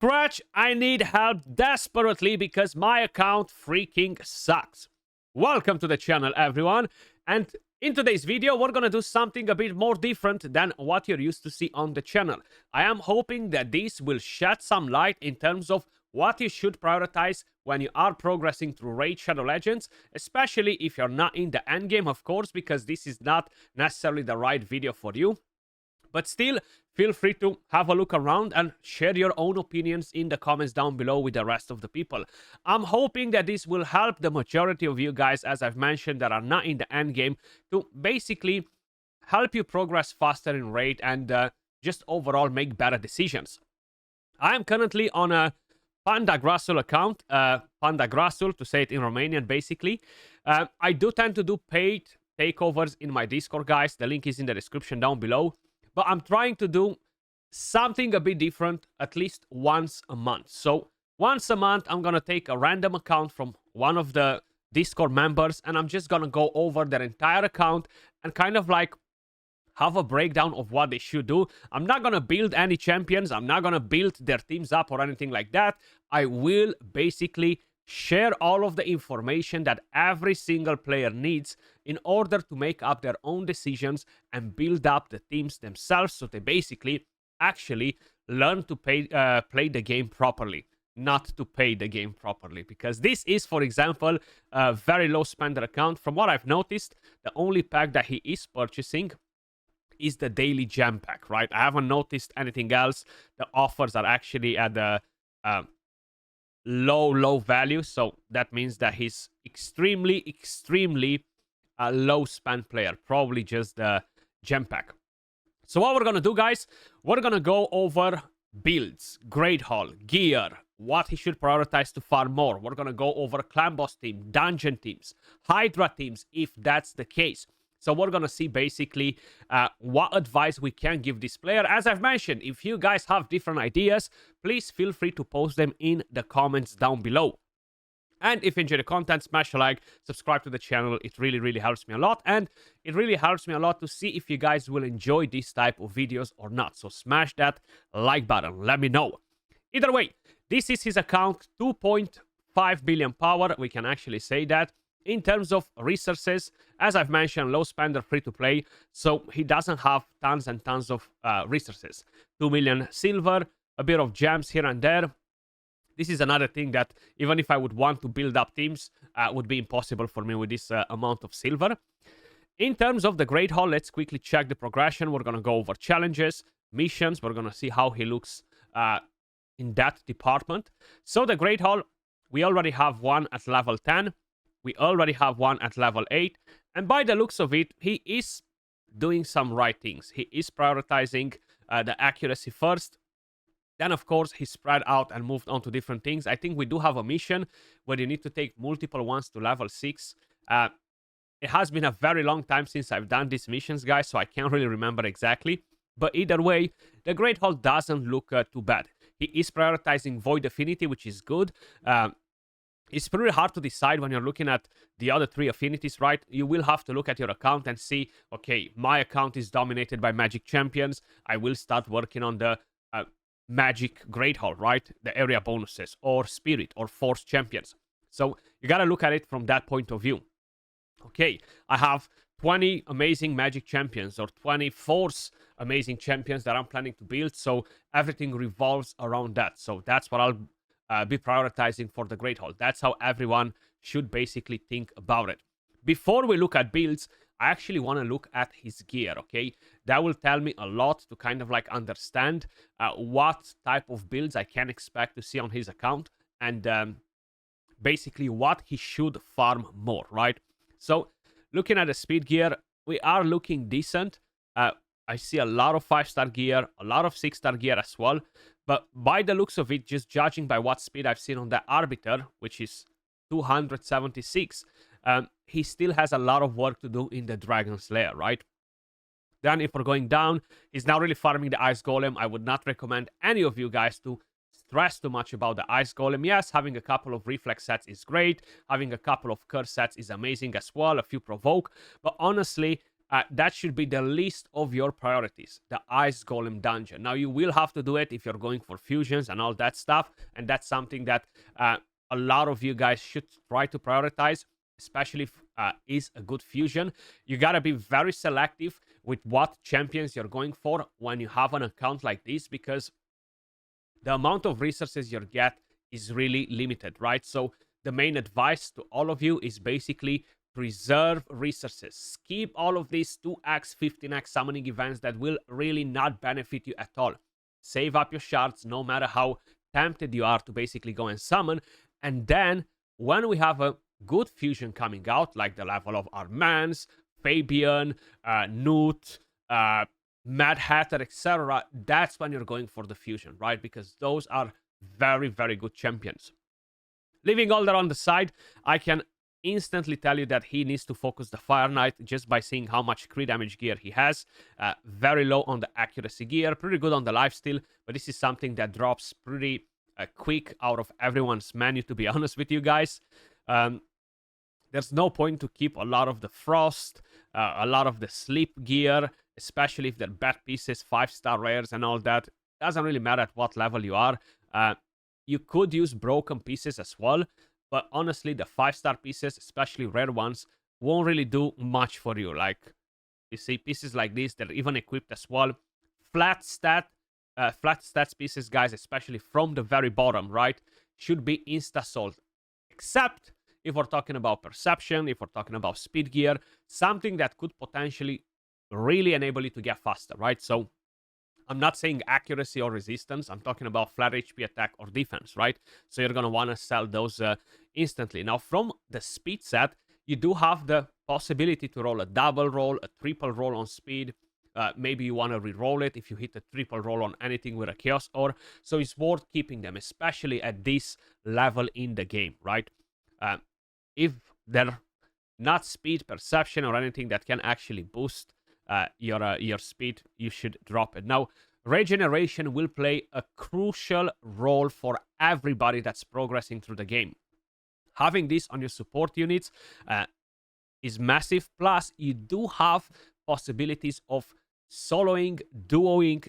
Skratch, I need help desperately because my account freaking sucks. Welcome to the channel, everyone. And in today's video, we're gonna do something a bit more different than what you're used to see on the channel. I am hoping that this will shed some light in terms of what you should prioritize when you are progressing through Raid Shadow Legends, especially if you're not in the endgame, of course, because this is not necessarily the right video for you. But still, feel free to have a look around and share your own opinions in the comments down below with the rest of the people. I'm hoping that this will help the majority of you guys, as I've mentioned, that are not in the end game, to basically help you progress faster in Raid and just overall make better decisions. I am currently on a Panda Grasul account, Panda Grasul to say it in Romanian basically. I do tend to do paid takeovers in my Discord, guys. The link is in the description down below. But I'm trying to do something a bit different at least once a month. So once a month, I'm going to take a random account from one of the Discord members and I'm just going to go over their entire account and kind of like have a breakdown of what they should do. I'm not going to build any champions. I'm not going to build their teams up or anything like that. I will basically share all of the information that every single player needs in order to make up their own decisions and build up the teams themselves, so they basically actually learn to play the game properly, not to pay the game properly. Because this is, for example, a very low spender account. From what I've noticed, the only pack that he is purchasing is the daily gem pack, right? I haven't noticed anything else. The offers are actually at the low value, so that means that he's extremely low spend player, probably just the gem pack. So what we're gonna do, guys, we're gonna go over builds, grade haul, gear, what he should prioritize to farm more. We're gonna go over clan boss team, dungeon teams, Hydra teams, if that's the case. So we're going to see basically what advice we can give this player. As I've mentioned, if you guys have different ideas, please feel free to post them in the comments down below. And if you enjoy the content, smash a like, subscribe to the channel. It really helps me a lot. And it really helps me a lot to see if you guys will enjoy this type of videos or not. So smash that like button. Let me know. Either way, this is his account, 2.5 billion power. We can actually say that. In terms of resources, as I've mentioned, low spender, free to play, so he doesn't have tons and tons of resources. 2 million silver, a bit of gems here and there. This is another thing that even if I would want to build up teams, would be impossible for me with this amount of silver. In terms of the Great Hall, let's quickly check the progression. We're going to go over challenges, missions. We're going to see how he looks in that department. So the Great Hall, we already have one at level 10. We already have one at level 8. And by the looks of it, he is doing some right things. He is prioritizing the accuracy first. Then, of course, he spread out and moved on to different things. I think we do have a mission where you need to take multiple ones to level 6. It has been a very long time since I've done these missions, guys, so I can't really remember exactly. But either way, the Great Hall doesn't look too bad. He is prioritizing Void Affinity, which is good. It's pretty hard to decide when you're looking at the other 3 affinities, right? You will have to look at your account and see, okay, my account is dominated by magic champions. I will start working on the magic Great Hall, right? The area bonuses, or spirit, or force champions. So you gotta look at it from that point of view. Okay, I have 20 amazing magic champions or 20 force amazing champions that I'm planning to build. So everything revolves around that. So that's what I'll be prioritizing for the Great Hall. That's how everyone should basically think about it. Before we look at builds, I actually want to look at his gear, okay? That will tell me a lot to kind of like understand what type of builds I can expect to see on his account and basically what he should farm more, right? So looking at the speed gear, we are looking decent. I see a lot of 5-star gear, a lot of 6-star gear as well. But by the looks of it, just judging by what speed I've seen on the Arbiter, which is 276, he still has a lot of work to do in the Dragon Slayer, right? Then if we're going down, he's now really farming the Ice Golem. I would not recommend any of you guys to stress too much about the Ice Golem. Yes, having a couple of Reflex sets is great. Having a couple of Curse sets is amazing as well. A few Provoke. But honestly, that should be the least of your priorities, the Ice Golem dungeon. Now, you will have to do it if you're going for fusions and all that stuff, and that's something that a lot of you guys should try to prioritize, especially if is a good fusion. You gotta be very selective with what champions you're going for when you have an account like this, because the amount of resources you get is really limited, right? So the main advice to all of you is basically preserve resources. Skip all of these 2x, 15x summoning events that will really not benefit you at all. Save up your shards, no matter how tempted you are to basically go and summon. And then when we have a good fusion coming out, like the level of Armans, Fabian, Newt, Mad Hatter, etc., that's when you're going for the fusion, right? Because those are very, very good champions. Leaving all that on the side, I can instantly tell you that he needs to focus the Fire Knight just by seeing how much crit damage gear he has. Very low on the accuracy gear, pretty good on the lifesteal, but this is something that drops pretty quick out of everyone's menu, to be honest with you guys. There's no point to keep a lot of the Frost, a lot of the Sleep gear, especially if they're bad pieces, 5-star rares and all that. Doesn't really matter at what level you are. You could use broken pieces as well, but honestly, the 5-star pieces, especially rare ones, won't really do much for you. Like, you see pieces like this, they're even equipped as well. Flat stats pieces, guys, especially from the very bottom, right, should be insta-sold. Except if we're talking about perception, if we're talking about speed gear, something that could potentially really enable you to get faster, right? So I'm not saying accuracy or resistance. I'm talking about flat HP attack or defense, right? So you're going to want to sell those instantly. Now, from the speed set, you do have the possibility to roll a double roll, a triple roll on speed. Maybe you want to re-roll it if you hit a triple roll on anything with a Chaos Ore. So it's worth keeping them, especially at this level in the game, right? If they're not speed, perception, or anything that can actually boost your speed, you should drop it. Now, regeneration will play a crucial role for everybody that's progressing through the game. Having this on your support units is massive. Plus, you do have possibilities of soloing, duoing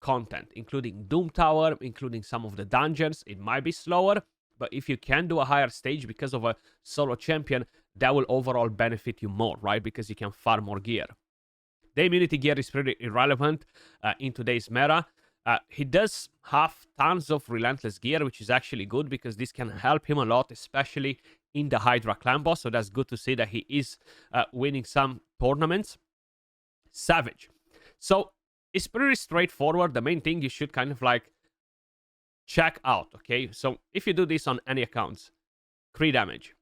content, including Doom Tower, including some of the dungeons. It might be slower, but if you can do a higher stage because of a solo champion, that will overall benefit you more, right? Because you can farm more gear. The immunity gear is pretty irrelevant in today's meta. He does have tons of relentless gear, which is actually good because this can help him a lot, especially in the Hydra clan boss. So that's good to see that he is winning some tournaments. Savage. So it's pretty straightforward. The main thing you should kind of like check out, okay? So if you do this on any accounts, crit damage.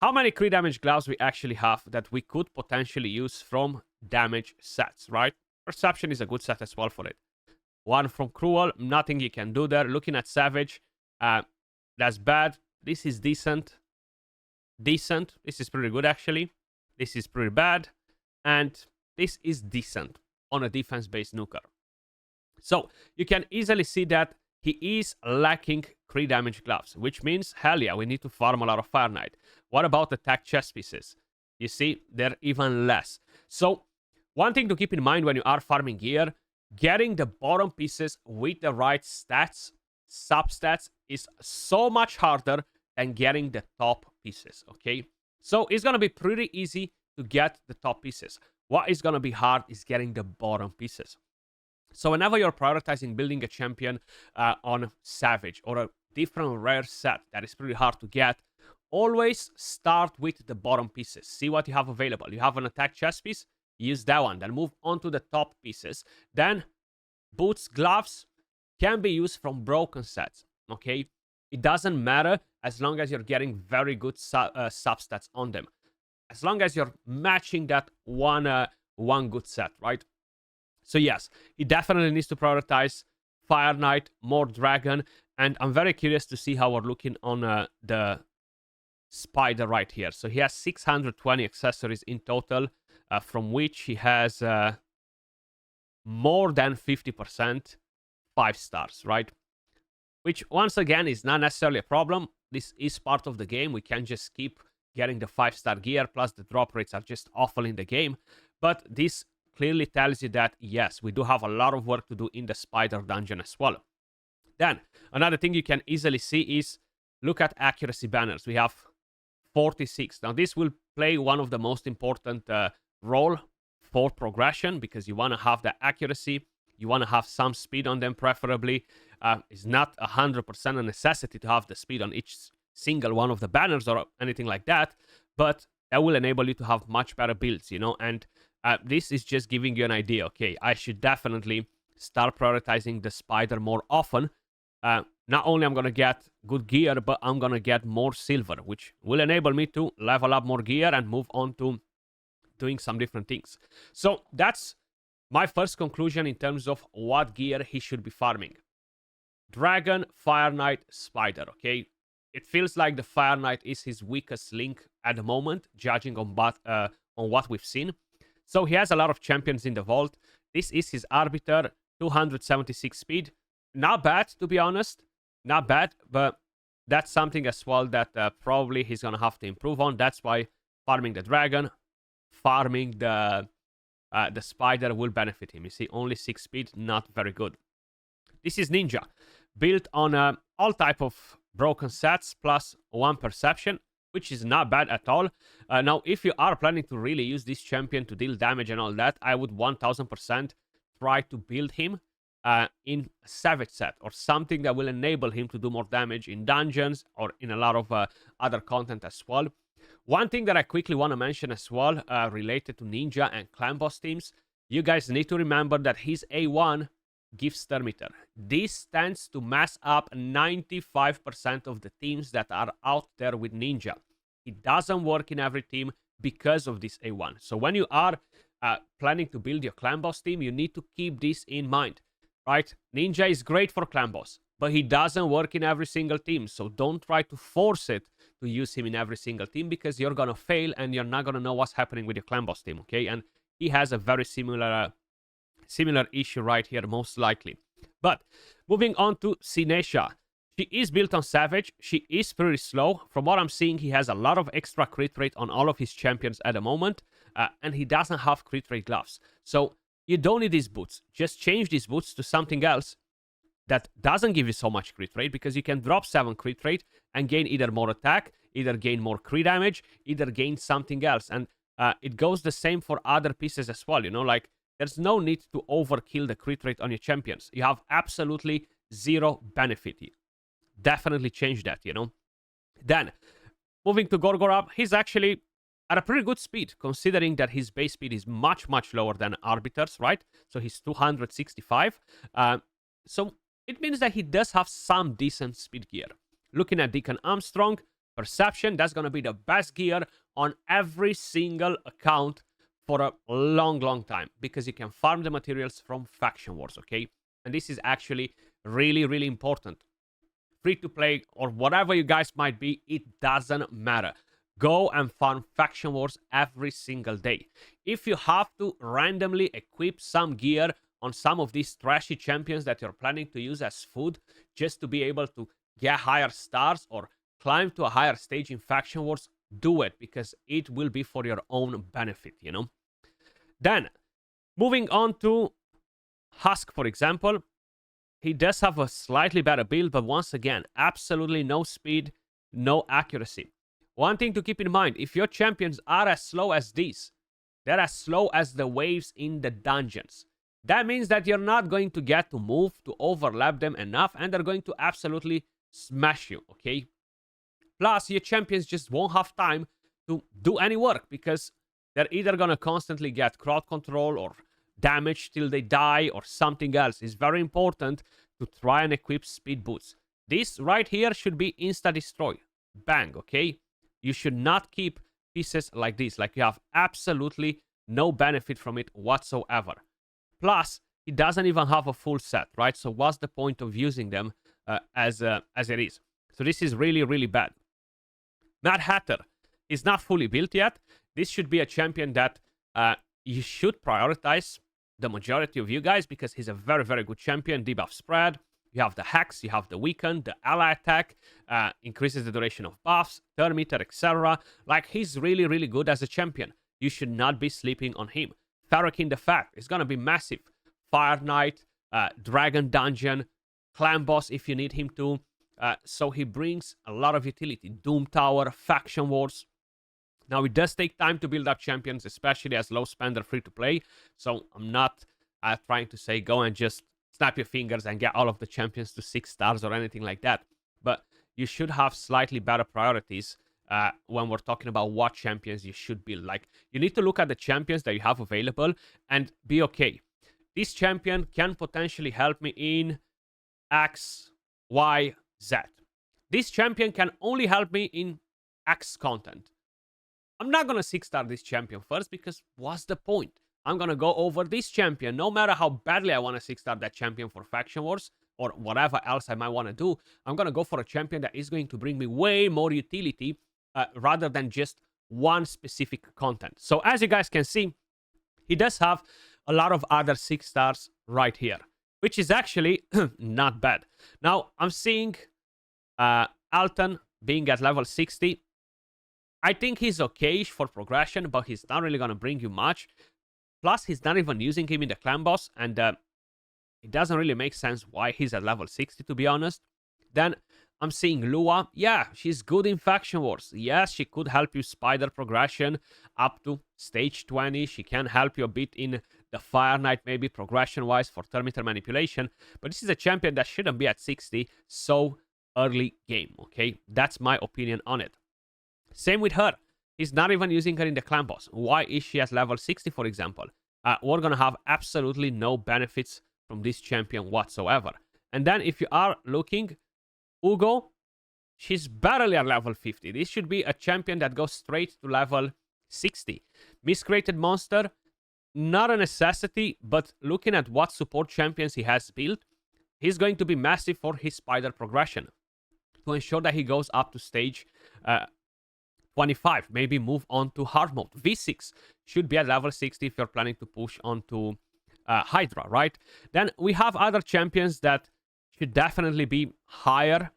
How many crit damage gloves we actually have that we could potentially use from damage sets, right? Perception is a good set as well for it. One from Cruel, nothing you can do there. Looking at Savage, that's bad. This is decent. Decent. This is pretty good, actually. This is pretty bad. And this is decent on a defense-based nuker. So you can easily see that he is lacking crit damage gloves, which means, hell yeah, we need to farm a lot of Fire Knight. What about attack chest pieces? You see, they're even less. So one thing to keep in mind when you are farming gear, getting the bottom pieces with the right stats, substats, is so much harder than getting the top pieces, okay? So it's going to be pretty easy to get the top pieces. What is going to be hard is getting the bottom pieces. So whenever you're prioritizing building a champion on Savage or a different rare set that is pretty hard to get, always start with the bottom pieces. See what you have available. You have an attack chest piece, use that one. Then move on to the top pieces. Then boots, gloves can be used from broken sets, okay? It doesn't matter as long as you're getting very good substats on them. As long as you're matching that one good set, right? So yes, he definitely needs to prioritize Fire Knight, more Dragon, and I'm very curious to see how we're looking on the Spider right here. So he has 620 accessories in total, from which he has more than 50% 5 stars, right? Which, once again, is not necessarily a problem. This is part of the game. We can't just keep getting the 5-star gear, plus the drop rates are just awful in the game. But this clearly tells you that, yes, we do have a lot of work to do in the spider dungeon as well. Then, another thing you can easily see is, look at accuracy banners. We have 46. Now, this will play one of the most important role for progression, because you want to have the accuracy. You want to have some speed on them, preferably. It's not 100% a necessity to have the speed on each single one of the banners or anything like that, but that will enable you to have much better builds, and this is just giving you an idea. Okay, I should definitely start prioritizing the spider more often. Not only I'm going to get good gear, but I'm going to get more silver, which will enable me to level up more gear and move on to doing some different things. So that's my first conclusion in terms of what gear he should be farming. Dragon, Fire Knight, Spider, okay? It feels like the Fire Knight is his weakest link at the moment, judging on what we've seen. So he has a lot of champions in the vault. This is his Arbiter, 276 speed. Not bad, to be honest. Not bad, but that's something as well that probably he's going to have to improve on. That's why farming the Dragon, farming the Spider will benefit him. You see, only 6 speed, not very good. This is Ninja, built on all type of broken sets plus 1 perception, which is not bad at all. Now, if you are planning to really use this champion to deal damage and all that, I would 1000% try to build him in a Savage set or something that will enable him to do more damage in dungeons or in a lot of other content as well. One thing that I quickly want to mention as well, related to Ninja and Clan Boss teams, you guys need to remember that his A1 gives Thermiter. This tends to mess up 95% of the teams that are out there with Ninja. It doesn't work in every team because of this A1. So when you are planning to build your Clan Boss team, you need to keep this in mind, right? Ninja is great for Clan Boss, but he doesn't work in every single team. So don't try to force it to use him in every single team, because you're going to fail and you're not going to know what's happening with your Clan Boss team, okay? And he has a very similar issue right here, most likely. But moving on to Sinesha. She is built on Savage. She is pretty slow. From what I'm seeing, he has a lot of extra crit rate on all of his champions at the moment, and he doesn't have crit rate gloves. So you don't need these boots. Just change these boots to something else that doesn't give you so much crit rate, because you can drop 7 crit rate and gain either more attack, either gain more crit damage, either gain something else. And it goes the same for other pieces as well, like there's no need to overkill the crit rate on your champions. You have absolutely zero benefit. Definitely change that, Then, moving to Gorgorab, he's actually at a pretty good speed, considering that his base speed is much, much lower than Arbiter's, right? So he's 265. So it means that he does have some decent speed gear. Looking at Deacon Armstrong, Perception, that's going to be the best gear on every single account for a long, long time, because you can farm the materials from Faction Wars, okay? And this is actually really, really important. Free to play or whatever you guys might be, it doesn't matter. Go and farm Faction Wars every single day. If you have to randomly equip some gear on some of these trashy champions that you're planning to use as food, just to be able to get higher stars or climb to a higher stage in Faction Wars, do it, because it will be for your own benefit, Then, moving on to Husk, for example, he does have a slightly better build, but once again, absolutely no speed, no accuracy. One thing to keep in mind, if your champions are as slow as these, they're as slow as the waves in the dungeons. That means that you're not going to get to move to overlap them enough, and they're going to absolutely smash you, okay? Plus, your champions just won't have time to do any work, because they're either going to constantly get crowd control or damage till they die or something else. It's very important to try and equip speed boots. This right here should be insta-destroy. Bang, okay? You should not keep pieces like this. Like, you have absolutely no benefit from it whatsoever. Plus, it doesn't even have a full set, right? So what's the point of using them as it is? So this is really, really bad. Mad Hatter is not fully built yet. This should be a champion that you should prioritize, the majority of you guys, because he's a very, very good champion. Debuff spread. You have the Hex, you have the Weaken, the Ally attack, increases the duration of buffs, Thermiter, etc. Like, he's really, really good as a champion. You should not be sleeping on him. Ferrokin the Fat is going to be massive. Fire Knight, Dragon Dungeon, Clan Boss if you need him to. So he brings a lot of utility. Doom Tower, Faction Wars. Now, it does take time to build up champions, especially as low spender free to play. So I'm not trying to say go and just snap your fingers and get all of the champions to 6 stars or anything like that. But you should have slightly better priorities when we're talking about what champions you should build. Like, you need to look at the champions that you have available and be okay. This champion can potentially help me in X, Y, Z. This champion can only help me in X content. I'm not going to 6-star this champion first because what's the point? I'm going to go over this champion. No matter how badly I want to 6-star that champion for Faction Wars or whatever else I might want to do, I'm going to go for a champion that is going to bring me way more utility rather than just one specific content. So as you guys can see, he does have a lot of other 6 stars right here, which is actually not bad. Now, I'm seeing Alton being at level 60. I think he's okay-ish for progression, but he's not really going to bring you much. Plus, he's not even using him in the clan boss, and it doesn't really make sense why he's at level 60, to be honest. Then I'm seeing Lua. Yeah, she's good in Faction Wars. Yes, she could help you spider progression up to stage 20. She can help you a bit in the Fire Knight, maybe progression-wise for Terminator manipulation. But this is a champion that shouldn't be at 60 so early game, okay? That's my opinion on it. Same with her. He's not even using her in the clan boss. Why is she at level 60, for example? We're going to have absolutely no benefits from this champion whatsoever. And then if you are looking, Ugo, she's barely at level 50. This should be a champion that goes straight to level 60. Miscreated Monster, not a necessity, but looking at what support champions he has built, he's going to be massive for his spider progression to ensure that he goes up to stage 25, maybe move on to hard mode. V6 should be at level 60 if you're planning to push onto Hydra, right? Then we have other champions that should definitely be higher.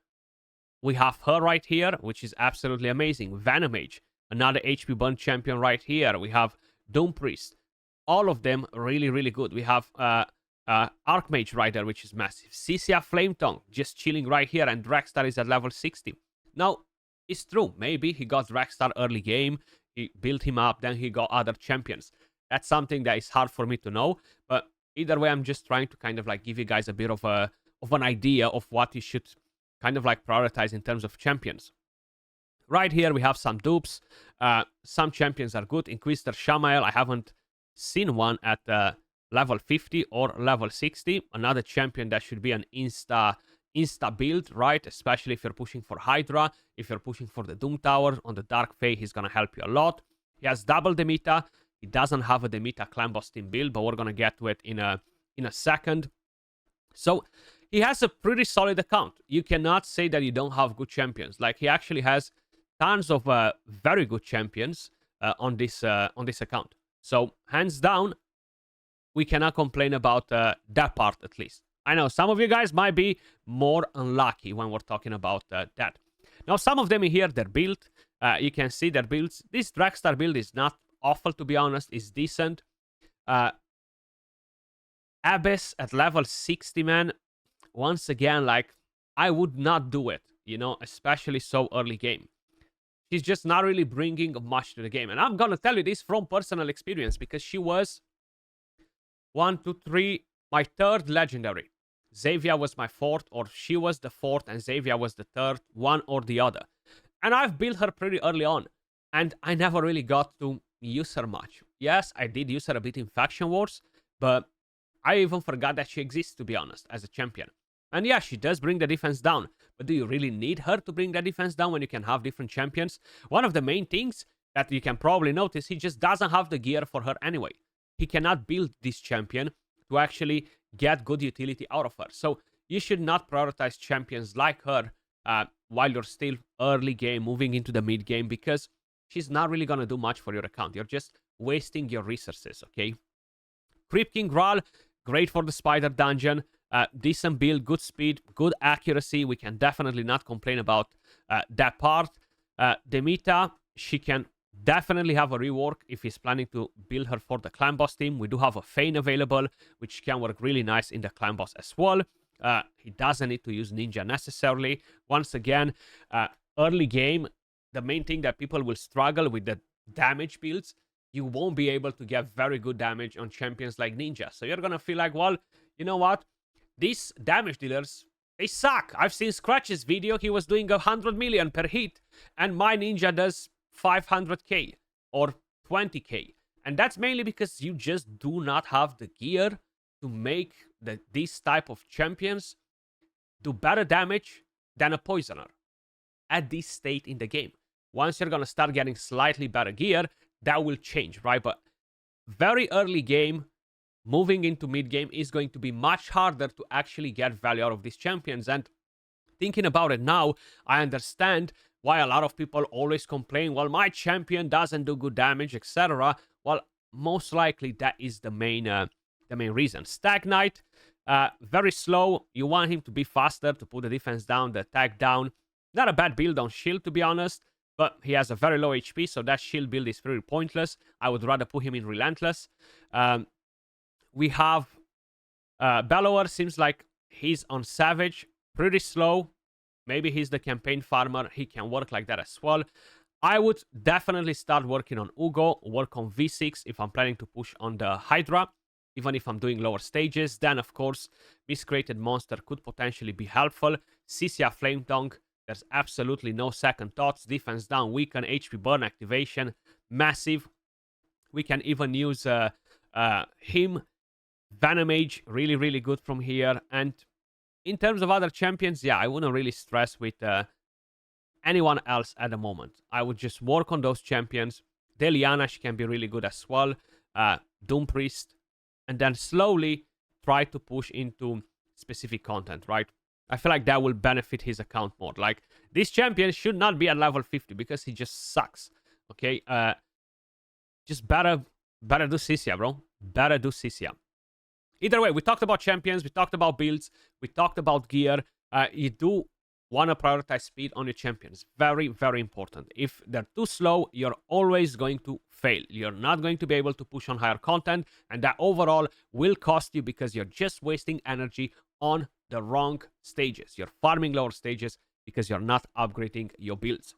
We have her right here, which is absolutely amazing. Venomage, another HP burn champion right here. We have Doom Priest. All of them really, really good. We have Archmage right there, which is massive. Cisia Flametongue, just chilling right here, and Dragstar is at level 60. Now, it's true. Maybe he got Dragstar early game, he built him up, then he got other champions. That's something that is hard for me to know. But either way, I'm just trying to kind of like give you guys a bit of an idea of what you should kind of like prioritize in terms of champions. Right here, we have some dupes. Some champions are good. Inquisitor Shamael, I haven't seen one at level 50 or level 60. Another champion that should be an insta build, right? Especially if you're pushing for Hydra, if you're pushing for the Doom Tower on the Dark Fae, he's gonna help you a lot. He has double Demita. He doesn't have a Demita clan boss team build, but we're gonna get to it in a second. So he has a pretty solid account. You cannot say that you don't have good champions. Like, he actually has tons of very good champions on this account. So hands down, we cannot complain about that part, at least. I know some of you guys might be more unlucky when we're talking about that. Now, some of them in here, they're built. You can see their builds. This Dragstar build is not awful, to be honest. It's decent. Abyss at level 60, man. Once again, like, I would not do it, you know, especially so early game. She's just not really bringing much to the game. And I'm going to tell you this from personal experience, because she was 1, 2, 3, my third legendary. Xavier was my fourth, or she was the fourth and Xavier was the third, one or the other. And I've built her pretty early on, and I never really got to use her much. Yes, I did use her a bit in Faction Wars, but I even forgot that she exists, to be honest, as a champion. And yeah, she does bring the defense down, but do you really need her to bring the defense down when you can have different champions? One of the main things that you can probably notice, he just doesn't have the gear for her anyway. He cannot build this champion to actually get good utility out of her. So you should not prioritize champions like her while you're still early game, moving into the mid game, because she's not really going to do much for your account. You're just wasting your resources, okay? Creep King Graal, great for the Spider Dungeon. Decent build, good speed, good accuracy. We can definitely not complain about that part. Demita, she can definitely have a rework if he's planning to build her for the clan boss team. We do have a Fane available, which can work really nice in the clan boss as well. He doesn't need to use Ninja necessarily. Once again, early game, the main thing that people will struggle with the damage builds, you won't be able to get very good damage on champions like Ninja. So you're gonna feel like, well, you know what? These damage dealers, they suck. I've seen Skratch's video. He was doing 100 million per hit, and my Ninja does 500k or 20k. And that's mainly because you just do not have the gear to make these type of champions do better damage than a poisoner at this state in the game. Once you're gonna start getting slightly better gear, that will change, right? But very early game, moving into mid game is going to be much harder to actually get value out of these champions. And thinking about it now, I understand why a lot of people always complain, well, my champion doesn't do good damage, etc. Well, most likely that is the main reason. Stag Knight, very slow. You want him to be faster, to put the defense down, the attack down. Not a bad build on shield, to be honest, but he has a very low HP, so that shield build is pretty pointless. I would rather put him in Relentless. We have Bellower, seems like he's on Savage, pretty slow. Maybe he's the campaign farmer. He can work like that as well. I would definitely start working on Ugo, work on V6 if I'm planning to push on the Hydra, even if I'm doing lower stages. Then, of course, Miscreated Monster could potentially be helpful. Sisia Flame Tongue, there's absolutely no second thoughts. Defense down, weaken, HP burn activation, massive. We can even use him. Venomage, really, really good from here. And in terms of other champions, yeah, I wouldn't really stress with anyone else at the moment. I would just work on those champions. Deliana, she can be really good as well. Doom Priest. And then slowly try to push into specific content, right? I feel like that will benefit his account more. Like, this champion should not be at level 50 because he just sucks. Okay? Just better do Sisia, bro. Better do Sisia. Either way, we talked about champions, we talked about builds, we talked about gear. You do want to prioritize speed on your champions. Very, very important. If they're too slow, you're always going to fail. You're not going to be able to push on higher content, and that overall will cost you because you're just wasting energy on the wrong stages. You're farming lower stages because you're not upgrading your builds.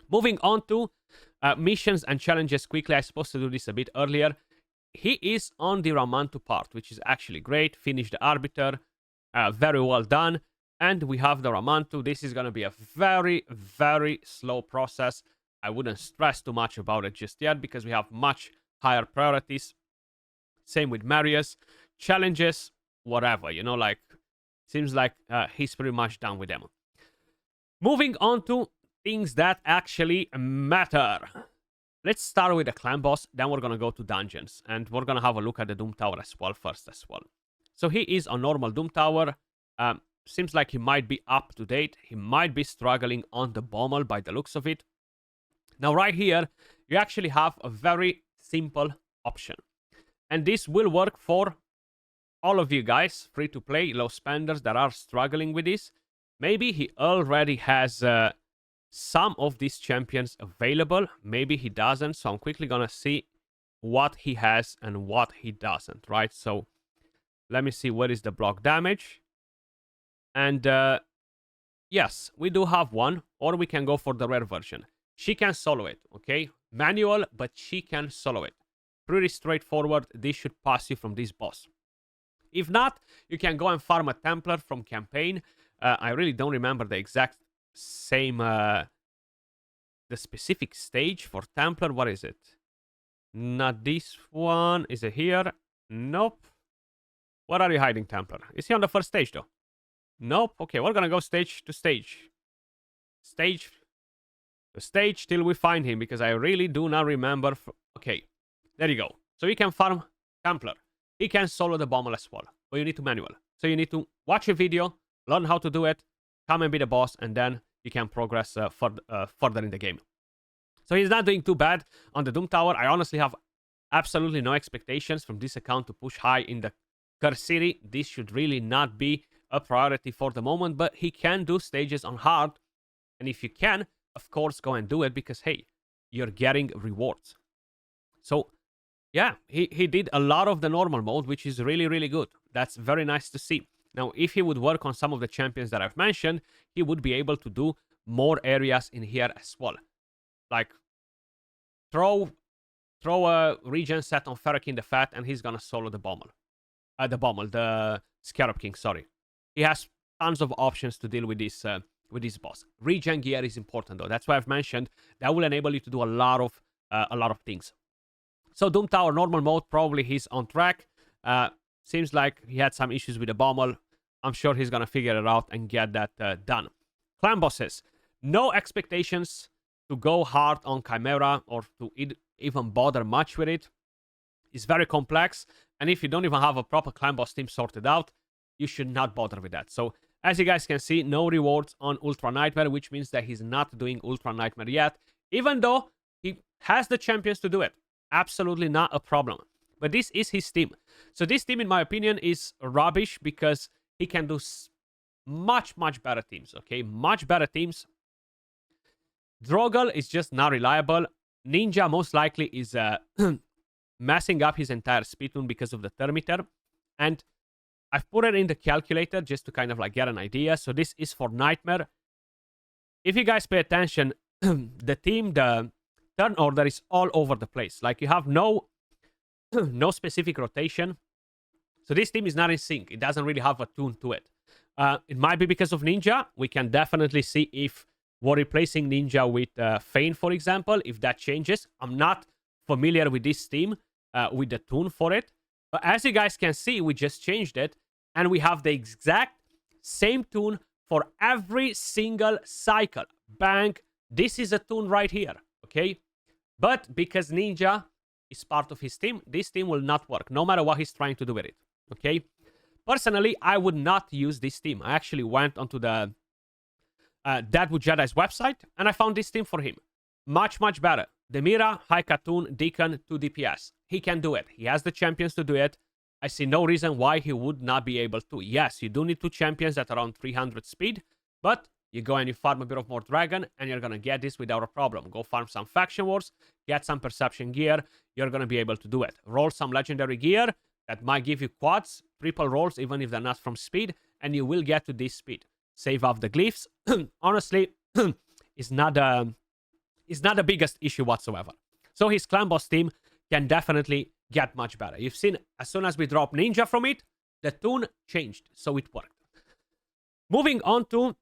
Moving on to missions and challenges quickly. I was supposed to do this a bit earlier. He is on the Ramantu part, which is actually great. Finish the Arbiter. Very well done. And we have the Ramantu. This is going to be a very, very slow process. I wouldn't stress too much about it just yet because we have much higher priorities. Same with Marius. Challenges, whatever. You know, like, seems like he's pretty much done with them. Moving on to things that actually matter. Let's start with the clan boss, then we're going to go to dungeons. And we're going to have a look at the Doom Tower as well first as well. So he is on normal Doom Tower. Seems like he might be up to date. He might be struggling on the Bommel by the looks of it. Now right here, you actually have a very simple option. And this will work for all of you guys, free to play, low spenders that are struggling with this. Maybe he already has some of these champions available. Maybe he doesn't. So I'm quickly going to see what he has and what he doesn't, right? So let me see what is the block damage. And yes, we do have one, or we can go for the rare version. She can solo it, okay? Manual, but she can solo it. Pretty straightforward. This should pass you from this boss. If not, you can go and farm a Templar from campaign. I really don't remember the exact same, the specific stage for Templar. What is it? Not this one. Is it here? Nope. Where are you hiding, Templar? Is he on the first stage, though? Nope. Okay, we're gonna go stage to stage. Stage to stage till we find him, because I really do not remember. Okay, there you go. So you can farm Templar. He can solo the Bommel as well, but you need to manual. So you need to watch a video, learn how to do it, come and be the boss, and then you can progress further in the game. So he's not doing too bad on the Doom Tower. I honestly have absolutely no expectations from this account to push high in the Curse City. This should really not be a priority for the moment, but he can do stages on hard. And if you can, of course, go and do it, because, hey, you're getting rewards. So, yeah, he did a lot of the normal mode, which is really, really good. That's very nice to see. Now, if he would work on some of the champions that I've mentioned, he would be able to do more areas in here as well. Like, throw a regen set on Ferrokin the Fat, and he's gonna solo the Bommel. The Scarab King, sorry. He has tons of options to deal with this boss. Regen gear is important though. That's why I've mentioned that will enable you to do a lot of things. So Doom Tower normal mode, probably he's on track. Seems like he had some issues with the Bommel. I'm sure he's gonna figure it out and get that done. Clan bosses, no expectations to go hard on Chimera or to even bother much with it. It's very complex, and if you don't even have a proper clan boss team sorted out, you should not bother with that. So, as you guys can see, no rewards on Ultra Nightmare, which means that he's not doing Ultra Nightmare yet, even though he has the champions to do it. Absolutely not a problem. But this is his team. So this team, in my opinion, is rubbish because he can do much, much better teams, okay? Much better teams. Drogal is just not reliable. Ninja most likely is messing up his entire speed tune because of the thermitter. And I've put it in the calculator just to kind of like get an idea. So this is for Nightmare. If you guys pay attention, the team, the turn order is all over the place. Like you have no specific rotation. So this team is not in sync. It doesn't really have a tune to it. It might be because of Ninja. We can definitely see if we're replacing Ninja with Fane, for example, if that changes. I'm not familiar with this team, with the tune for it. But as you guys can see, we just changed it. And we have the exact same tune for every single cycle. Bang. This is a tune right here. Okay? But because Ninja is part of his team, this team will not work, no matter what he's trying to do with it. Okay? Personally, I would not use this team. I actually went onto the Deadwood Jedi's website, and I found this team for him. Much, much better. Demira, High Katoon, Deacon, 2 DPS. He can do it. He has the champions to do it. I see no reason why he would not be able to. Yes, you do need 2 champions at around 300 speed, but you go and you farm a bit of more dragon, and you're going to get this without a problem. Go farm some faction wars, get some perception gear, you're going to be able to do it. Roll some legendary gear that might give you quads, triple rolls, even if they're not from speed, and you will get to this speed. Save off the glyphs. Honestly, is not the biggest issue whatsoever. So his clan boss team can definitely get much better. You've seen, as soon as we drop Ninja from it, the tune changed, so it worked. Moving on to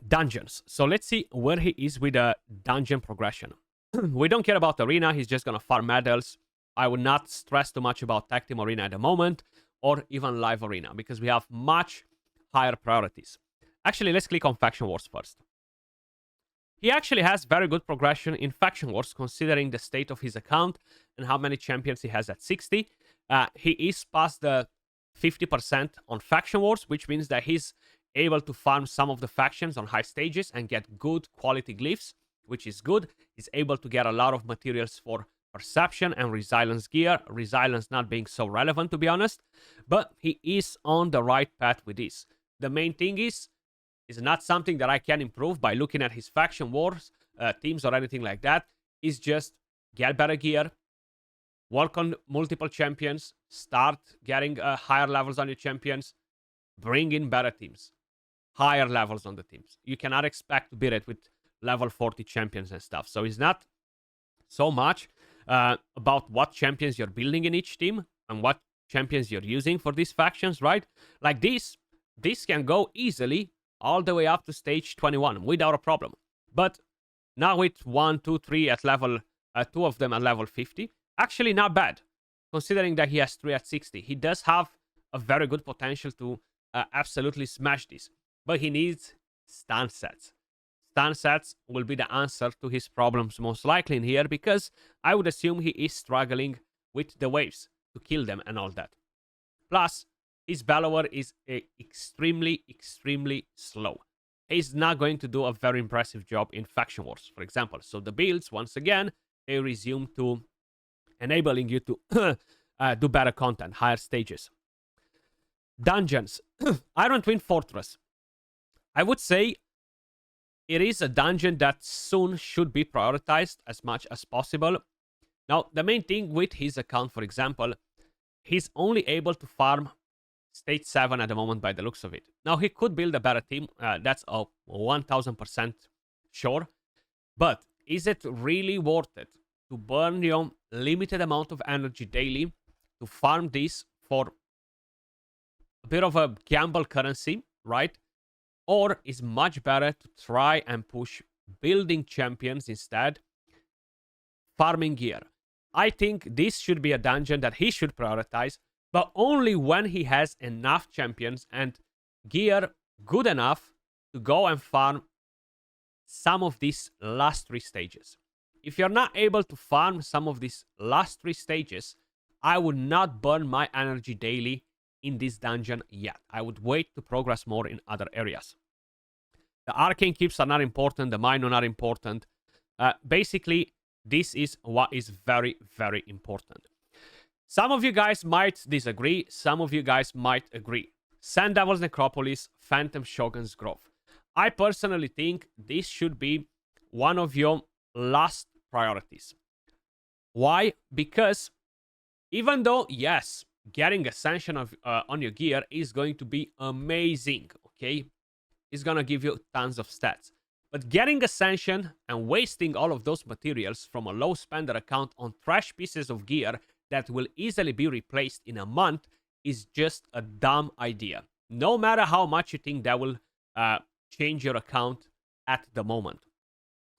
dungeons. So let's see where he is with the dungeon progression. We don't care about arena. He's just gonna farm medals. I would not stress too much about tag team arena at the moment, or even live arena, because we have much higher priorities. Actually, let's click on faction wars first. He actually has very good progression in faction wars, considering the state of his account and how many champions he has at 60. He is past the 50% on faction wars, which means that he's able to farm some of the factions on high stages and get good quality glyphs, which is good. He's able to get a lot of materials for perception and resilience gear. Resilience not being so relevant, to be honest, but he is on the right path with this. The main thing is not something that I can improve by looking at his faction wars, teams or anything like that. Is just get better gear, work on multiple champions, start getting higher levels on your champions, bring in better teams, higher levels on the teams. You cannot expect to beat it with level 40 champions and stuff. So it's not so much about what champions you're building in each team and what champions you're using for these factions, right? Like this can go easily all the way up to stage 21 without a problem. But now with 1, 2, 3 at level, 2 of them at level 50, actually not bad, considering that he has 3 at 60. He does have a very good potential to absolutely smash this, but he needs stun sets. Stun sets will be the answer to his problems most likely in here, because I would assume he is struggling with the waves to kill them and all that. Plus, his Bellower is extremely, extremely slow. He's not going to do a very impressive job in faction wars, for example. So the builds, once again, they resume to enabling you to do better content, higher stages. Dungeons. Iron Twin Fortress. I would say it is a dungeon that soon should be prioritized as much as possible. Now, the main thing with his account, for example, he's only able to farm stage 7 at the moment by the looks of it. Now, he could build a better team. That's a 1000% sure. But is it really worth it to burn your limited amount of energy daily to farm this for a bit of a gamble currency, right? Or is much better to try and push building champions instead, farming gear. I think this should be a dungeon that he should prioritize, but only when he has enough champions and gear good enough to go and farm some of these last 3 stages. If you're not able to farm some of these last 3 stages, I would not burn my energy daily in this dungeon yet. I would wait to progress more in other areas. The arcane keeps are not important, the mine are not important. Basically, this is what is very, very important. Some of you guys might disagree, some of you guys might agree. Sand Devil's Necropolis, Phantom Shogun's Grove. I personally think this should be one of your last priorities. Why? Because even though, yes, getting Ascension on your gear is going to be amazing, okay? It's gonna give you tons of stats. But getting Ascension and wasting all of those materials from a low spender account on trash pieces of gear that will easily be replaced in a month is just a dumb idea. No matter how much you think that will change your account at the moment.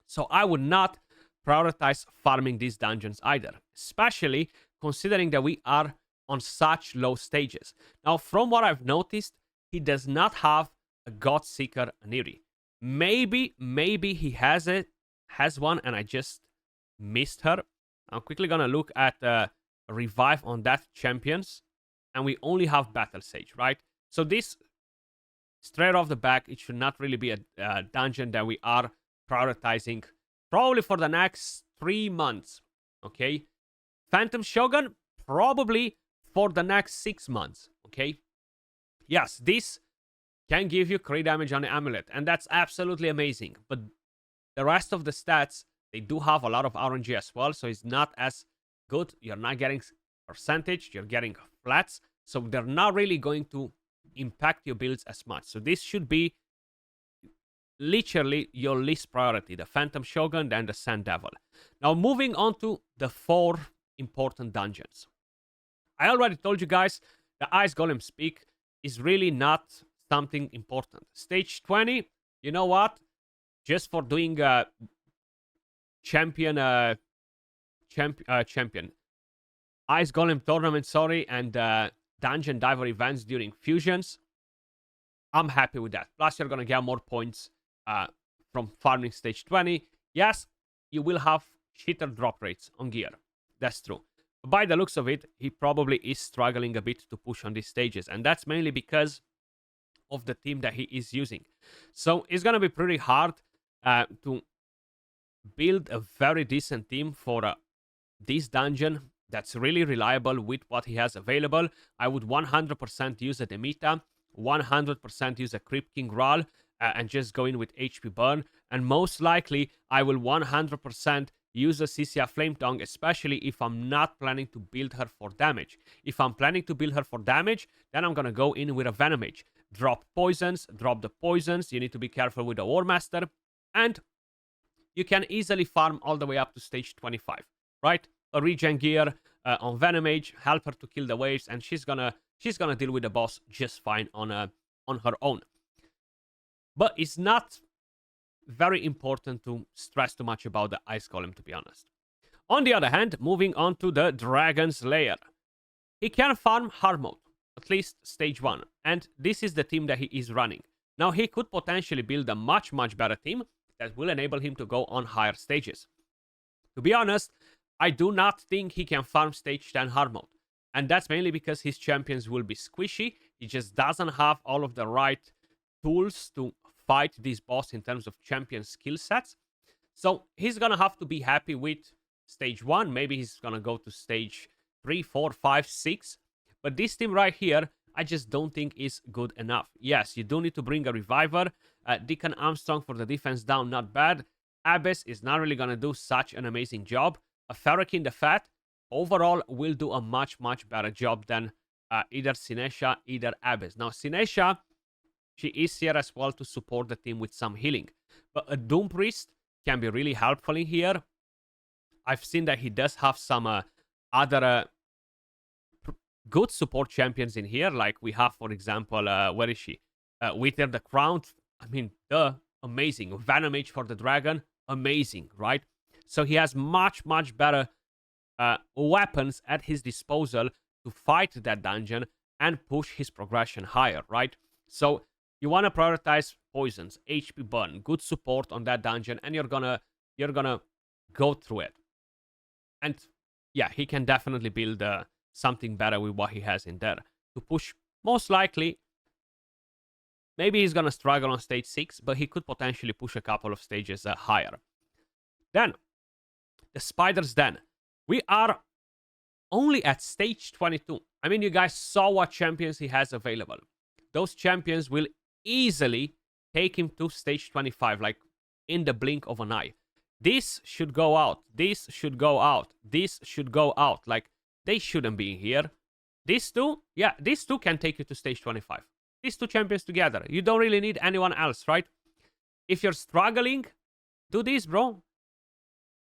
So I would not prioritize farming these dungeons either, especially considering that we are on such low stages. Now, from what I've noticed, he does not have a Godseeker Neri. Maybe he has one and I just missed her. I'm quickly gonna look at revive on that champions, and we only have Battle Sage, right? So this, straight off the back, it should not really be a dungeon that we are prioritizing probably for the next 3 months, okay? Phantom Shogun, probably for the next 6 months, okay? Yes, this can give you crit damage on the amulet, and that's absolutely amazing. But the rest of the stats, they do have a lot of RNG as well, so it's not as good. You're not getting percentage, you're getting flats, so they're not really going to impact your builds as much. So this should be literally your least priority, the Phantom Shogun, then the Sand Devil. Now, moving on to the 4 important dungeons. I already told you guys, the Ice Golem's Peak is really not something important. Stage 20, you know what? Just for doing champion Ice Golem tournament, sorry, and Dungeon Diver events during fusions, I'm happy with that. Plus, you're gonna get more points from farming stage 20. Yes, you will have shitter drop rates on gear. That's true. But by the looks of it, he probably is struggling a bit to push on these stages, and that's mainly because of the team that he is using. So it's gonna be pretty hard to build a very decent team for this dungeon that's really reliable with what he has available. I would 100% use a Demeter, 100% use a Crypt King Ral, and just go in with HP burn. And most likely, I will 100% use a Cisia Flame Tongue, especially if I'm not planning to build her for damage. If I'm planning to build her for damage, then I'm gonna go in with a Venomage. Drop poisons, drop the poisons. You need to be careful with the War Master, and you can easily farm all the way up to stage 25, right? A regen gear on Venomage, help her to kill the waves, and she's gonna deal with the boss just fine on her own. But it's not very important to stress too much about the Ice Golem, to be honest. On the other hand, moving on to the Dragon's Lair. He can farm hard mode, at least stage 1, and this is the team that he is running. Now, he could potentially build a much better team that will enable him to go on higher stages. To be honest, I do not think he can farm stage 10 hard mode, and that's mainly because his champions will be squishy. He just doesn't have all of the right tools to fight this boss in terms of champion skill sets. So he's gonna have to be happy with stage 1. Maybe he's gonna go to stage 3, 4, 5, 6. But this team right here, I just don't think is good enough. Yes, you do need to bring a Reviver, Deacon Armstrong for the defense down, not bad. Abyss is not really going to do such an amazing job. A Ferrokin the Fat overall will do a much, much better job than either Sinesha, either Abyss. Now, Sinesha, she is here as well to support the team with some healing. But a Doom Priest can be really helpful in here. I've seen that he does have some other good support champions in here. Like we have, for example, where is she? Wither the Crown. I mean, amazing. Venomage for the Dragon. Amazing, right? So he has much, much better weapons at his disposal to fight that dungeon and push his progression higher, right? So you want to prioritize poisons, HP burn, good support on that dungeon, and you're gonna go through it. And yeah, he can definitely build something better with what he has in there to push. Most likely, maybe he's gonna struggle on stage 6, but he could potentially push a couple of stages higher. Then, the Spider's Den. We are only at stage 22. I mean, you guys saw what champions he has available. Those champions will easily take him to stage 25, like in the blink of an eye. This should go out. This should go out. This should go out. Like, they shouldn't be here. These two, yeah, these two can take you to stage 25. These two champions together. You don't really need anyone else, right? If you're struggling, do this, bro.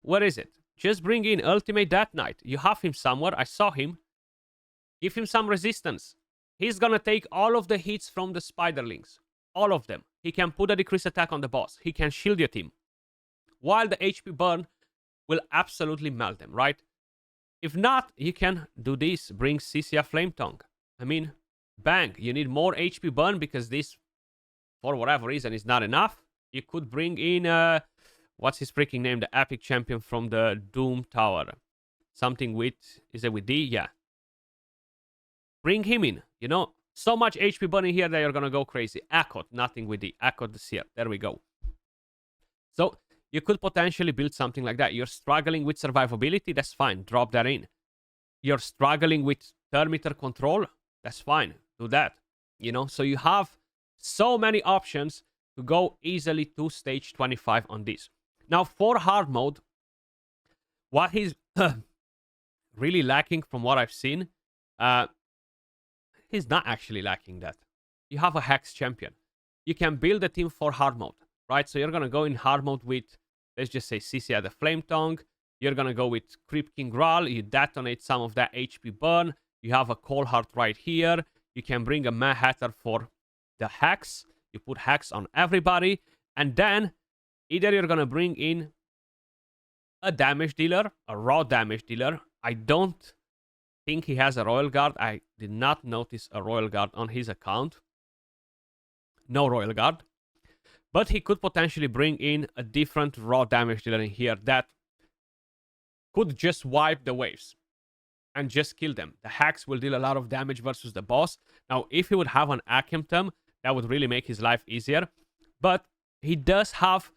Where is it? Just bring in Ultimate Death Knight. You have him somewhere. I saw him. Give him some resistance. He's gonna take all of the hits from the Spiderlings. All of them. He can put a decreased attack on the boss. He can shield your team. While the HP burn will absolutely melt them, right? If not, you can do this. Bring Cisia Flame Tongue. I mean, bang. You need more HP burn because this, for whatever reason, is not enough. You could bring in... what's his freaking name? The epic champion from the Doom Tower. Something with... Is it with D? Yeah. Bring him in. You know, so much HP burn in here that you're gonna go crazy. Akot, nothing with D. Akot the Seer. There we go. So, you could potentially build something like that. You're struggling with survivability? That's fine. Drop that in. You're struggling with turn meter control? That's fine. Do that. You know, so you have so many options to go easily to stage 25 on this. Now, for hard mode, what he's really lacking from what I've seen, he's not actually lacking that. You have a Hex champion. You can build a team for hard mode, right? So you're going to go in hard mode with, let's just say, Cisia the Flame Tongue. You're going to go with Creep King Graal. You detonate some of that HP burn. You have a Cold Heart right here. You can bring a Mad Hatter for the Hex. You put Hex on everybody. And then, either you're going to bring in a damage dealer, a raw damage dealer. I don't think he has a Royal Guard. I did not notice a Royal Guard on his account. No Royal Guard. But he could potentially bring in a different raw damage dealer in here that could just wipe the waves and just kill them. The Hex will deal a lot of damage versus the boss. Now, if he would have an Akheim, that would really make his life easier. But he does have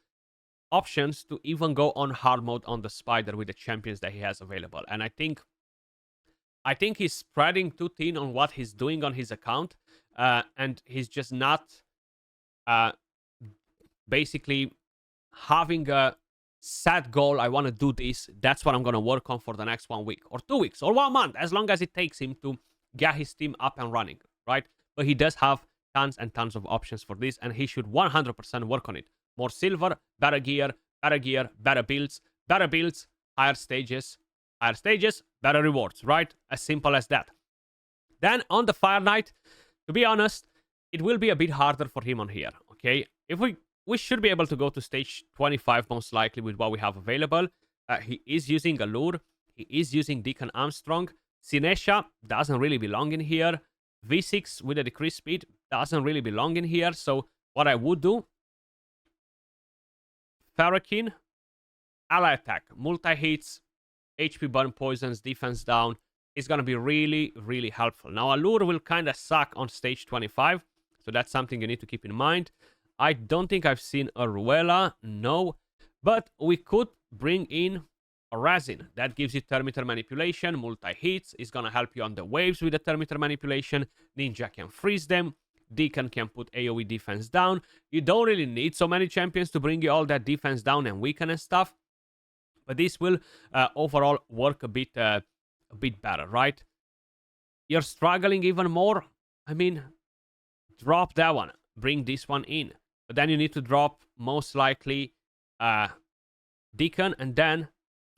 options to even go on hard mode on the Spider with the champions that he has available. And I think he's spreading too thin on what he's doing on his account. And he's just not basically having a set goal. I want to do this. That's what I'm going to work on for the next 1 week or 2 weeks or 1 month, as long as it takes him to get his team up and running, right? But he does have tons and tons of options for this, and he should 100% work on it. More silver, better gear, better builds, higher stages, better rewards, right? As simple as that. Then on the Fire Knight, to be honest, it will be a bit harder for him on here, okay? If we should be able to go to stage 25 most likely with what we have available. He is using Allure. He is using Deacon Armstrong. Sinesha doesn't really belong in here. V6 with a decreased speed doesn't really belong in here. So what I would do, Ferrokin, ally attack, multi-hits, HP burn, poisons, defense down is going to be really, really helpful. Now, Allure will kind of suck on stage 25. So that's something you need to keep in mind. I don't think I've seen a Ruela, no. But we could bring in a Resin. That gives you turn meter manipulation, multi-hits. Is going to help you on the waves with the turn meter manipulation. Ninja can freeze them. Deacon can put AoE defense down. You don't really need so many champions to bring you all that defense down and weaken and stuff. But this will overall work a bit better, right? You're struggling even more. I mean, drop that one. Bring this one in. But then you need to drop, most likely, Deacon, and then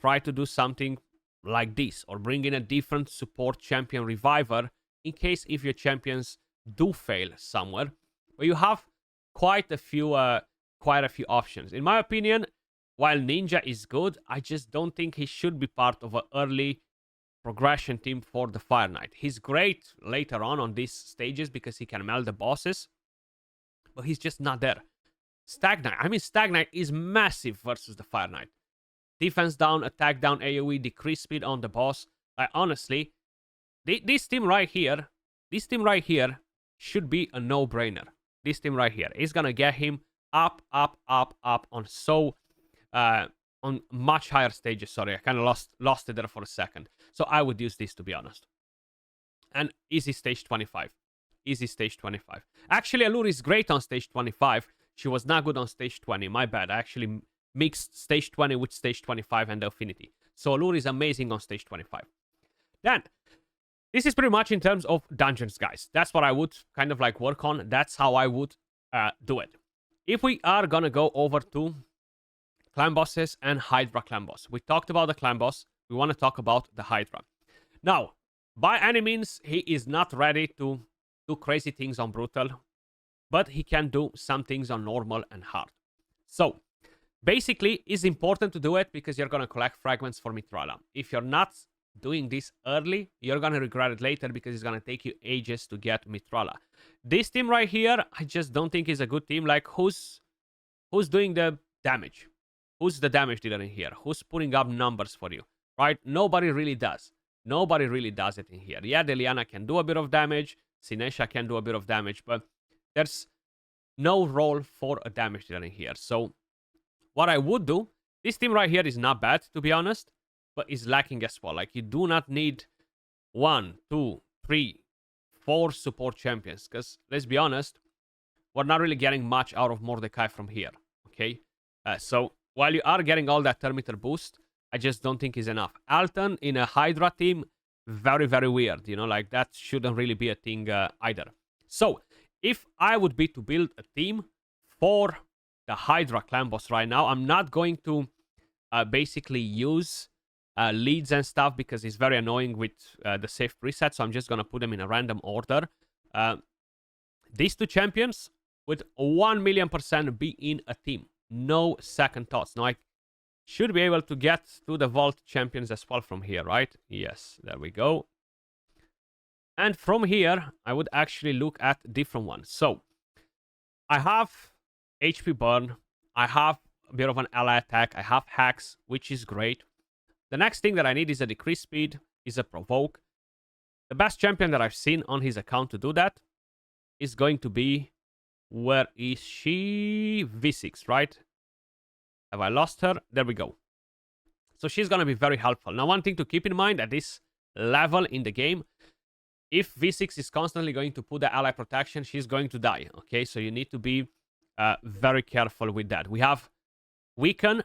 try to do something like this. Or bring in a different support champion reviver, in case if your champions do fail somewhere. But you have quite a few options. In my opinion, while Ninja is good, I just don't think he should be part of an early progression team for the Fire Knight. He's great later on these stages because he can melt the bosses, but he's just not there. Stag Knight is massive versus the Fire Knight. Defense down, attack down, AoE, decrease speed on the boss. Honestly, this team right here should be a no-brainer. This team right here is gonna get him up on on much higher stages. Sorry, I kind of lost it there for a second. So I would use this, to be honest. And easy stage 25. Easy stage 25. Actually, Allure is great on stage 25. She was not good on stage 20. My bad. I actually mixed stage 20 with stage 25 and the Affinity. So Allure is amazing on stage 25. Then, this is pretty much in terms of dungeons, guys. That's what I would kind of like work on. That's how I would do it. If we are gonna go over to clan bosses and Hydra clan boss. We talked about the clan boss. We want to talk about the Hydra. Now, by any means, he is not ready to do crazy things on brutal, but he can do some things on normal and hard. So, basically, it's important to do it because you're going to collect fragments for Mithrala. If you're not doing this early, you're going to regret it later because it's going to take you ages to get Mithrala. This team right here, I just don't think is a good team. Like, who's doing the damage? Who's the damage dealer in here? Who's putting up numbers for you? Right? Nobody really does. Nobody really does it in here. Yeah, Deliana can do a bit of damage. Sinesha can do a bit of damage. But there's no role for a damage dealer in here. So what I would do, this team right here is not bad, to be honest. But is lacking as well. Like, you do not need 1, 2, 3, 4 support champions. Because, let's be honest, we're not really getting much out of Mordecai from here. Okay? So while you are getting all that thermometer boost, I just don't think is enough. Alton in a Hydra team, very, very weird. You know, like that shouldn't really be a thing either. So, if I would be to build a team for the Hydra clan boss right now, I'm not going to basically use leads and stuff because it's very annoying with the safe preset. So I'm just going to put them in a random order. These two champions would 1,000,000% be in a team. No second thoughts. Now, I should be able to get to the Vault champions as well from here, right? Yes, there we go. And from here, I would actually look at different ones. So, I have HP burn. I have a bit of an ally attack. I have hacks, which is great. The next thing that I need is a decrease speed, is a provoke. The best champion that I've seen on his account to do that is going to be... Where is she? V6, right? Have I lost her? There we go. So she's going to be very helpful. Now, one thing to keep in mind at this level in the game, if V6 is constantly going to put the ally protection, she's going to die. Okay, so you need to be very careful with that. We have Weaken,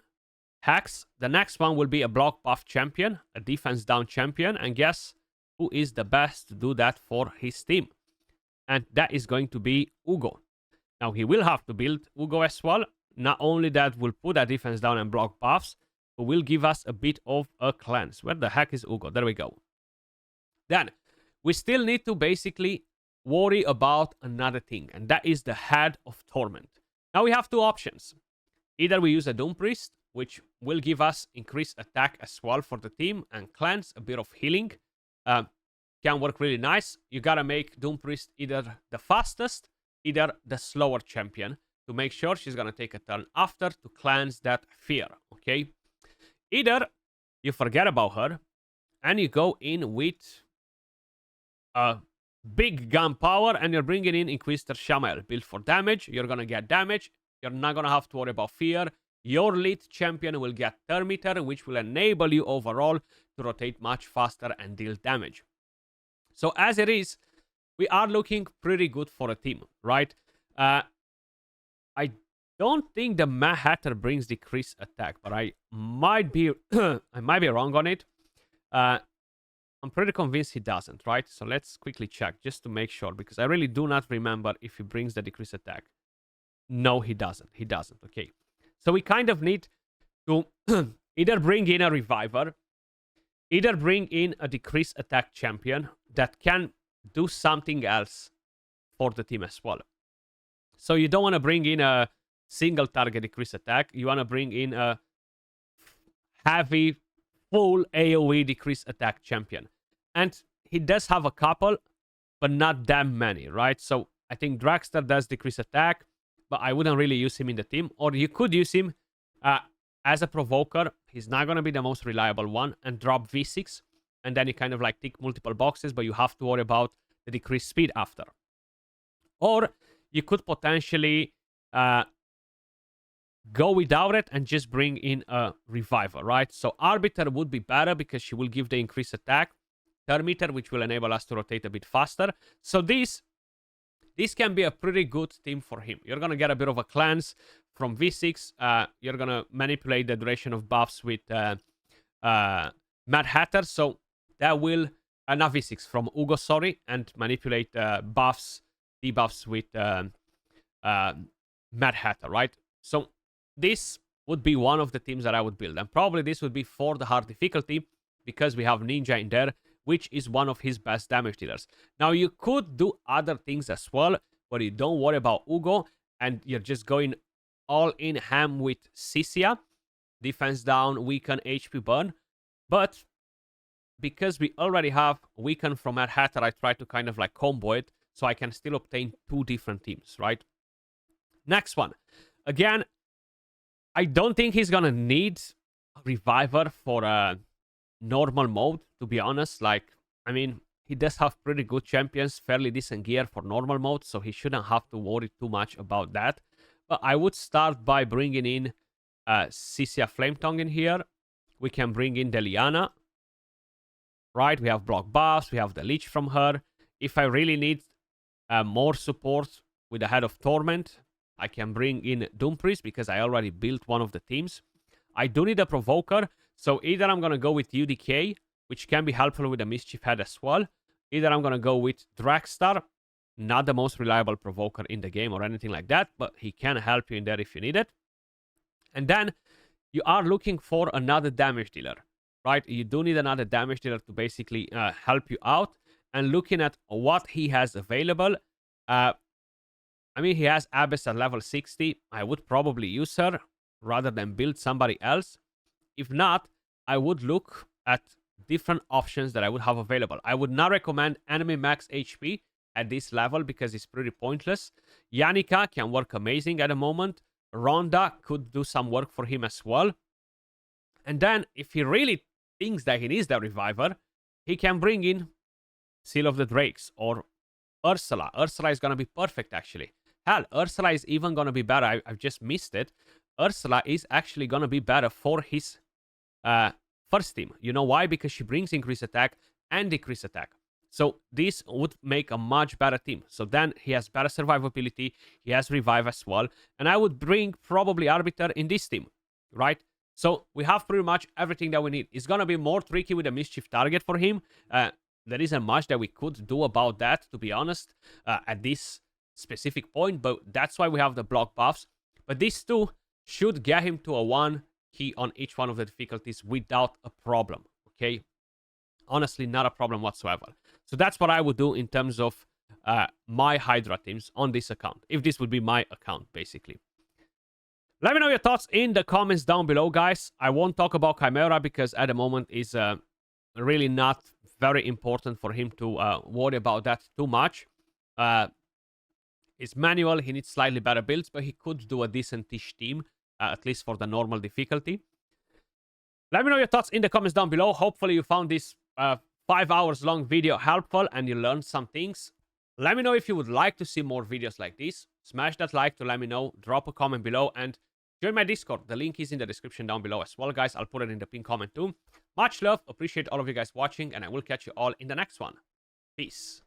Hacks. The next one will be a block buff champion, a defense down champion. And guess who is the best to do that for his team? And that is going to be Ugo. Now, he will have to build Ugo as well. Not only that will put that defense down and block buffs, but will give us a bit of a cleanse. Where the heck is Ugo? There we go. Then, we still need to basically worry about another thing, and that is the Head of Torment. Now, we have two options. Either we use a Doom Priest, which will give us increased attack as well for the team, and cleanse, a bit of healing. Can work really nice. You gotta make Doom Priest either the fastest, either the slower champion, to make sure she's gonna take a turn after to cleanse that fear, okay? Either you forget about her and you go in with big gun power and you're bringing in Inquisitor Shamael. Build for damage, you're gonna get damage, you're not gonna have to worry about fear. Your lead champion will get Thermometer, which will enable you overall to rotate much faster and deal damage. So as it is, we are looking pretty good for a team, right? I don't think the Mad Hatter brings decreased attack, but I might be I might be wrong on it. I'm pretty convinced he doesn't, right? So let's quickly check just to make sure, because I really do not remember if he brings the decreased attack. No, he doesn't. He doesn't. Okay. So we kind of need to either bring in a reviver, either bring in a decreased attack champion that can do something else for the team as well. So you don't want to bring in a single target decreased attack. You want to bring in a heavy, full AoE decreased attack champion. And he does have a couple, but not that many, right? So I think Dragster does decrease attack, but I wouldn't really use him in the team. Or you could use him as a provoker. He's not going to be the most reliable one, and drop V6. And then you kind of like tick multiple boxes, but you have to worry about the decreased speed after. Or you could potentially go without it and just bring in a reviver, right? So Arbiter would be better because she will give the increased attack. Thermeter, which will enable us to rotate a bit faster. So this can be a pretty good team for him. You're going to get a bit of a cleanse from V6. You're going to manipulate the duration of buffs with Mad Hatter. So that will... not V6, from Ugo, sorry. And manipulate buffs, debuffs with Mad Hatter, right? So this would be one of the teams that I would build. And probably this would be for the hard difficulty, because we have Ninja in there, which is one of his best damage dealers. Now, you could do other things as well, but you don't worry about Ugo, and you're just going all in ham with Sisia. Defense down, weaken, HP burn. But because we already have weaken from Mad Hatter, I try to kind of like combo it, so I can still obtain two different teams, right? Next one. Again, I don't think he's gonna need a reviver for normal mode, to be honest. Like, I mean, he does have pretty good champions, fairly decent gear for normal mode, so he shouldn't have to worry too much about that. But I would start by bringing in Sisia Flametongue in here. We can bring in Deliana, right? We have block buffs, we have the leech from her. If I really need more support with the Head of Torment, I can bring in Doompriest, because I already built one of the teams. I do need a provoker, so either I'm going to go with UDK, which can be helpful with the Mischief Head as well. Either I'm going to go with Dragstar, not the most reliable provoker in the game or anything like that, but he can help you in there if you need it. And then you are looking for another damage dealer, right? You do need another damage dealer to basically help you out. And looking at what he has available, I mean, he has Abyss at level 60. I would probably use her rather than build somebody else. If not, I would look at different options that I would have available. I would not recommend enemy max HP at this level, because it's pretty pointless. Yannicka can work amazing at the moment. Rhonda could do some work for him as well. And then, if he really thinks that he needs the reviver, he can bring in Seal of the Drakes or Ursula. Ursula is going to be perfect, actually. Hell, Ursula is even going to be better. I've just missed it. Ursula is actually going to be better for his first team. You know why? Because she brings increased attack and decreased attack. So this would make a much better team. So then he has better survivability. He has revive as well. And I would bring probably Arbiter in this team, right? So we have pretty much everything that we need. It's going to be more tricky with a mischief target for him. There isn't much that we could do about that, to be honest, at this specific point. But that's why we have the block buffs. But these two should get him to a 1 key on each one of the difficulties without a problem, okay? Honestly, not a problem whatsoever. So that's what I would do in terms of my Hydra teams on this account, if this would be my account, basically. Let me know your thoughts in the comments down below, guys. I won't talk about Chimera because at the moment is really not very important for him to worry about that too much. It's manual. He needs slightly better builds, but he could do a decent-ish team, at least for the normal difficulty. Let me know your thoughts in the comments down below. Hopefully you found this 5 hours long video helpful and you learned some things. Let me know if you would like to see more videos like this. Smash that like to let me know. Drop a comment below and join my Discord. The link is in the description down below as well, guys. I'll put it in the pinned comment too. Much love. Appreciate all of you guys watching, and I will catch you all in the next one. Peace.